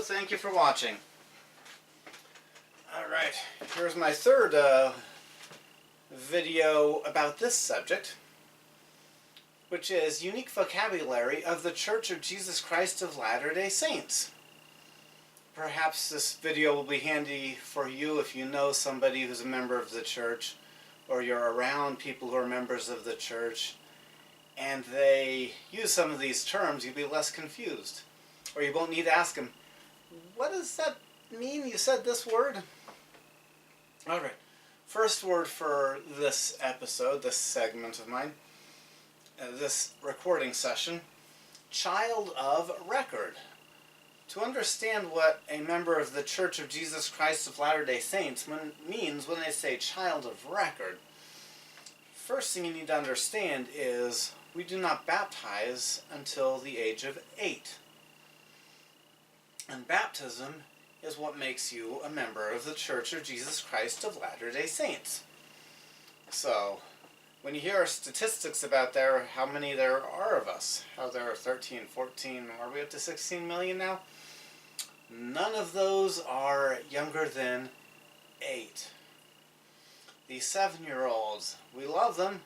thank you for watching. Alright, here's my third video about this subject, which is unique vocabulary of the Church of Jesus Christ of Latter-day Saints. Perhaps this video will be handy for you if you know somebody who's a member of the church, or you're around people who are members of the church, and they use some of these terms. You'll be less confused. Or you won't need to ask them, what does that mean? You said this word? Alright, first word for this episode, this segment of mine, this recording session, child of record. To understand what a member of the Church of Jesus Christ of Latter-day Saints means when they say child of record, first thing you need to understand is we do not baptize until the age of 8. And baptism is what makes you a member of the Church of Jesus Christ of Latter-day Saints. So, when you hear statistics about how many there are of us, how there are 13, 14, are we up to 16 million now? None of those are younger than 8. These 7-year-olds, we love them,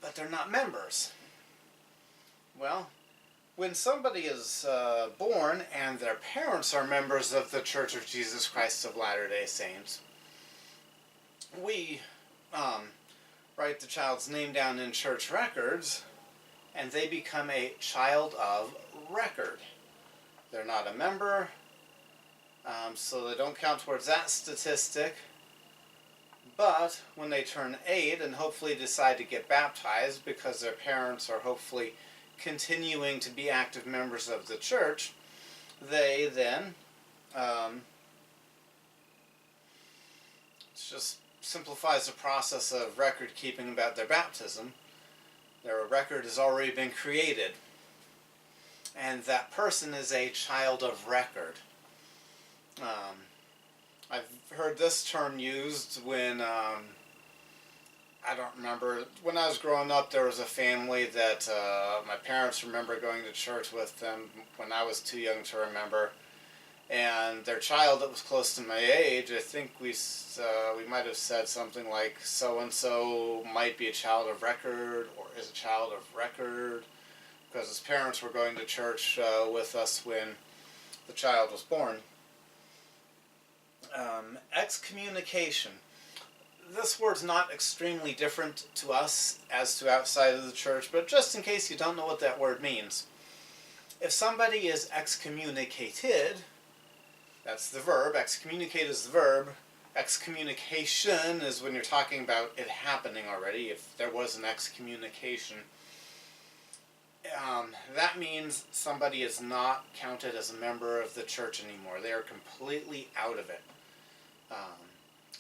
but they're not members. Well, when somebody is born and their parents are members of the Church of Jesus Christ of Latter-day Saints, we write the child's name down in church records, and they become a child of record. They're not a member, so they don't count towards that statistic. But when they turn 8 and hopefully decide to get baptized because their parents are hopefully continuing to be active members of the church, they then, it just simplifies the process of record keeping about their baptism. Their record has already been created, and that person is a child of record. I've heard this term used when, I don't remember, when I was growing up there was a family that my parents remember going to church with them when I was too young to remember, and their child that was close to my age, I think we might have said something like so-and-so might be a child of record or is a child of record, because his parents were going to church with us when the child was born. Excommunication. This word's not extremely different to us as to outside of the church, but just in case you don't know what that word means. If somebody is excommunicated, that's the verb, excommunicate is the verb, excommunication is when you're talking about it happening already, if there was an excommunication. That means somebody is not counted as a member of the church anymore. They are completely out of it.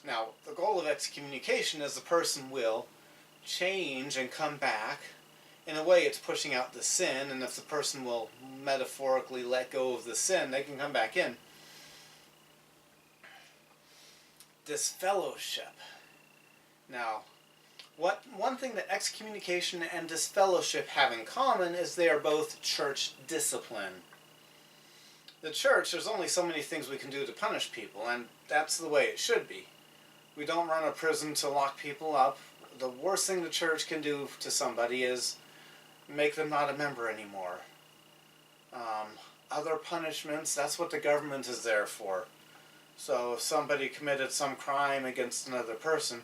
Now, the goal of excommunication is the person will change and come back. In a way, it's pushing out the sin, and if the person will metaphorically let go of the sin, they can come back in. Disfellowship. Now, one thing that excommunication and disfellowship have in common is they are both church discipline. The church, there's only so many things we can do to punish people, and that's the way it should be. We don't run a prison to lock people up. The worst thing the church can do to somebody is make them not a member anymore. Other punishments, that's what the government is there for. So if somebody committed some crime against another person,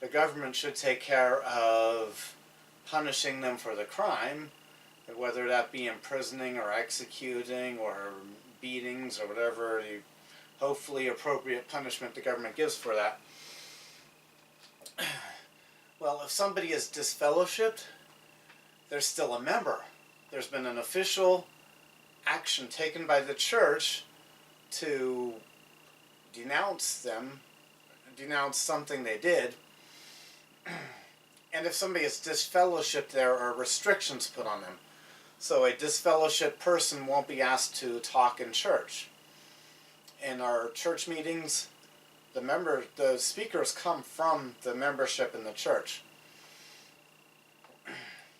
the government should take care of punishing them for the crime, whether that be imprisoning or executing or beatings or whatever the hopefully appropriate punishment the government gives for that. Well, if somebody is disfellowshipped, they're still a member. There's been an official action taken by the church to denounce them, denounce something they did. And if somebody is disfellowshipped, there are restrictions put on them. So a disfellowshipped person won't be asked to talk in church. In our church meetings, the speakers come from the membership in the church.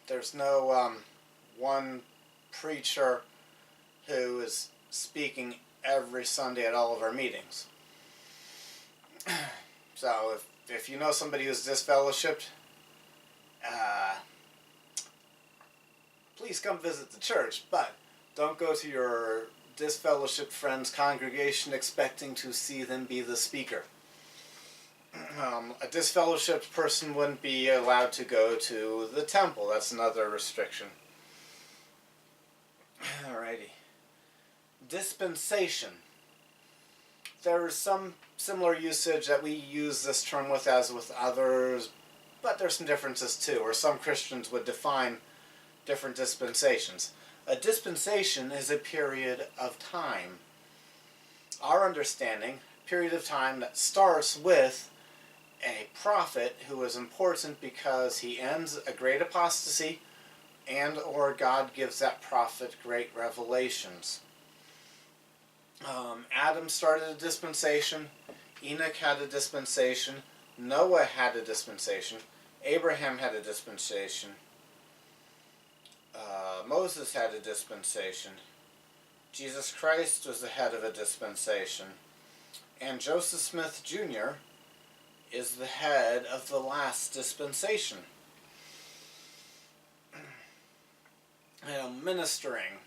There's no one preacher who is speaking every Sunday at all of our meetings. So if you know somebody who's disfellowshipped, please come visit the church, but don't go to your disfellowshipped friend's congregation expecting to see them be the speaker. A disfellowshipped person wouldn't be allowed to go to the temple. That's another restriction. Alrighty. Dispensation. There is some similar usage that we use this term with as with others, but there's some differences too, or some Christians would define different dispensations. A dispensation is a period of time. Our understanding, period of time that starts with a prophet who is important because he ends a great apostasy and or God gives that prophet great revelations. Adam started a dispensation, Enoch had a dispensation, Noah had a dispensation, Abraham had a dispensation, Moses had a dispensation, Jesus Christ was the head of a dispensation, and Joseph Smith Jr. is the head of the last dispensation. Ministering.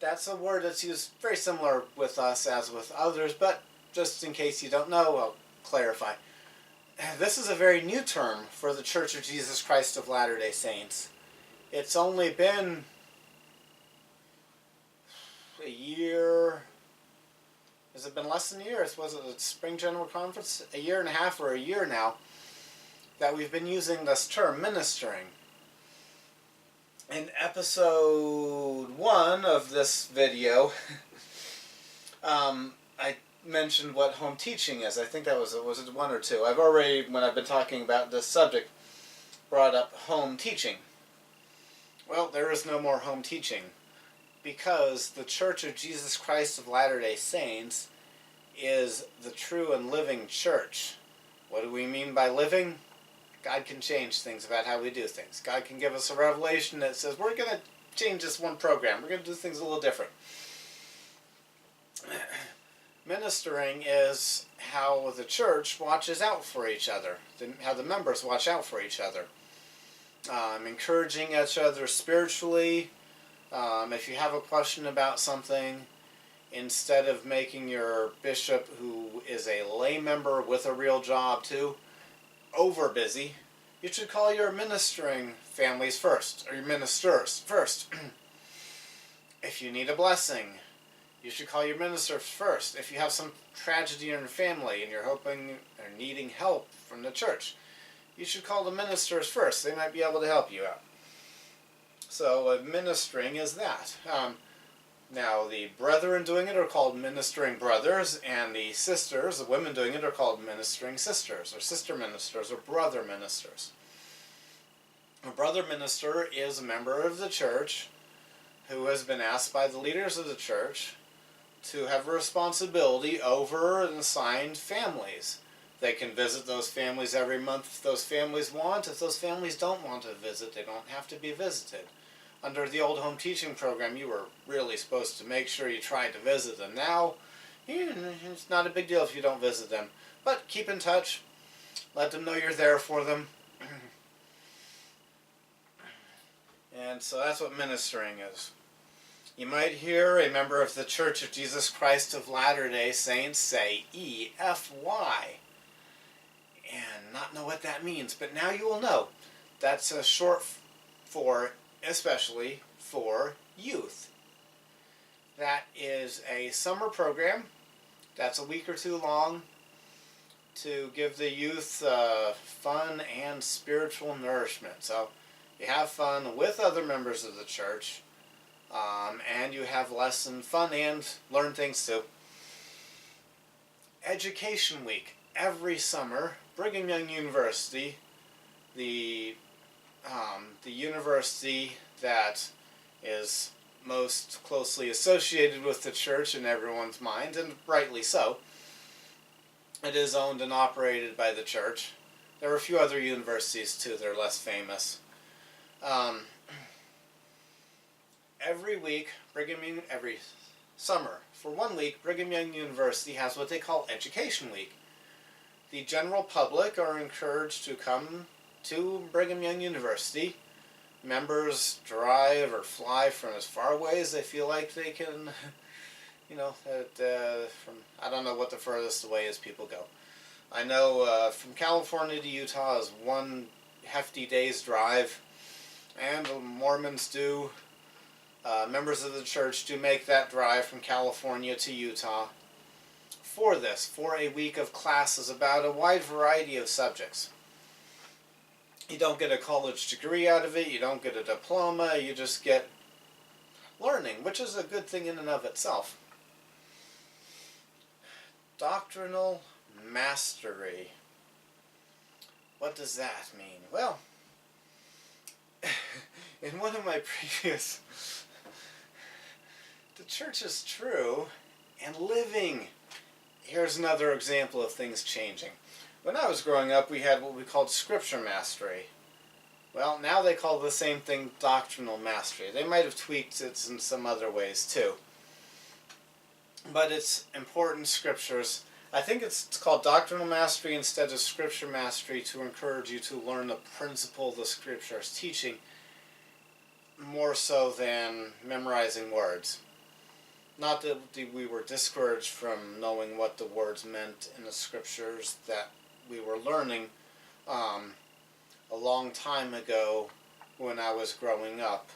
That's a word that's used very similar with us as with others, but just in case you don't know, I'll clarify. This is a very new term for the Church of Jesus Christ of Latter-day Saints. It's only been a year. Has it been less than a year? Was it the Spring General Conference? A year and a half or a year now that we've been using this term, ministering. In episode 1 of this video, I mentioned what home teaching is. I think that was it 1 or 2? I've already, when I've been talking about this subject, brought up home teaching. Well, there is no more home teaching because the Church of Jesus Christ of Latter-day Saints is the true and living church. What do we mean by living? God can change things about how we do things. God can give us a revelation that says, we're going to change this one program. We're going to do things a little different. Ministering is how the church watches out for each other, how the members watch out for each other. Encouraging each other spiritually. If you have a question about something, instead of making your bishop, who is a lay member with a real job too, over busy, you should call your ministering families first, or your ministers first. If you need a blessing, you should call your ministers first. If you have some tragedy in your family and you're hoping or needing help from the church, you should call the ministers first. They might be able to help you out. So ministering is that. Now, the brethren doing it are called ministering brothers, and the sisters, the women doing it, are called ministering sisters, or sister ministers, or brother ministers. A brother minister is a member of the church who has been asked by the leaders of the church to have a responsibility over and assigned families. They can visit those families every month if those families want. If those families don't want to visit, they don't have to be visited. Under the old home teaching program, you were really supposed to make sure you tried to visit them. Now, it's not a big deal if you don't visit them. But keep in touch. Let them know you're there for them. And so that's what ministering is. You might hear a member of the Church of Jesus Christ of Latter-day Saints say EFY and not know what that means. But now you will know. That's a short for, especially for youth. That is a summer program that's a week or 2 long to give the youth fun and spiritual nourishment. So you have fun with other members of the church, and you have fun and learn things too. Education Week. Every summer, Brigham Young University, the university that is most closely associated with the church in everyone's mind, and rightly so. It is owned and operated by the church. There are a few other universities too that are less famous. Every week, Summer. For 1 week, Brigham Young University has what they call Education Week. The general public are encouraged to come to Brigham Young University. Members drive or fly from as far away as they feel like they can, I don't know what the furthest away is people go. I know from California to Utah is one hefty day's drive, and Mormons do, members of the church do make that drive from California to Utah for a week of classes about a wide variety of subjects. You don't get a college degree out of it, you don't get a diploma, you just get learning, which is a good thing in and of itself. Doctrinal mastery. What does that mean? Well, in one of my previous, the church is true and living. Here's another example of things changing. When I was growing up, we had what we called scripture mastery. Well, now they call the same thing doctrinal mastery. They might have tweaked it in some other ways too. But it's important scriptures. I think it's called doctrinal mastery instead of scripture mastery to encourage you to learn the principle the scripture is teaching more so than memorizing words. Not that we were discouraged from knowing what the words meant in the scriptures that we were learning a long time ago when I was growing up.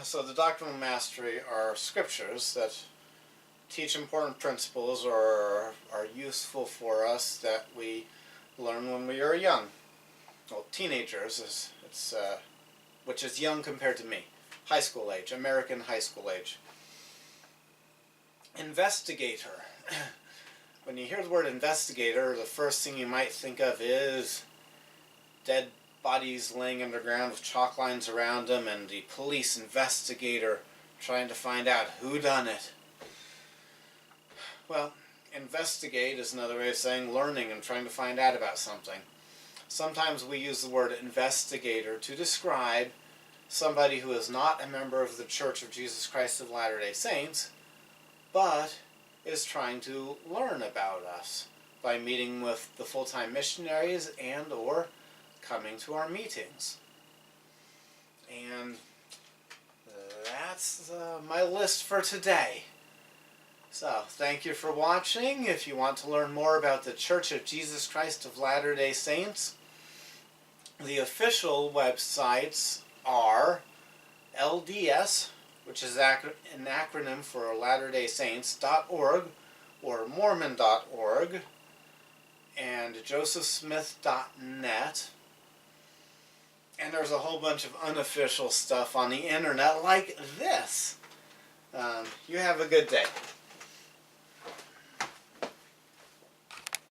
So the doctrinal mastery are scriptures that teach important principles or are useful for us that we learn when we are young. Well, teenagers, which is young compared to me. High school age, American high school age. Investigator. When you hear the word investigator, the first thing you might think of is dead bodies laying underground with chalk lines around them and the police investigator trying to find out who done it. Well, investigate is another way of saying learning and trying to find out about something. Sometimes we use the word investigator to describe somebody who is not a member of the Church of Jesus Christ of Latter-day Saints, but is trying to learn about us by meeting with the full-time missionaries and or coming to our meetings. And that's my list for today. So, thank you for watching. If you want to learn more about the Church of Jesus Christ of Latter-day Saints, the official websites are LDS, which is an acronym for Latter-day Saints.org, or Mormon.org, and josephsmith.net. And there's a whole bunch of unofficial stuff on the internet like this. You have a good day.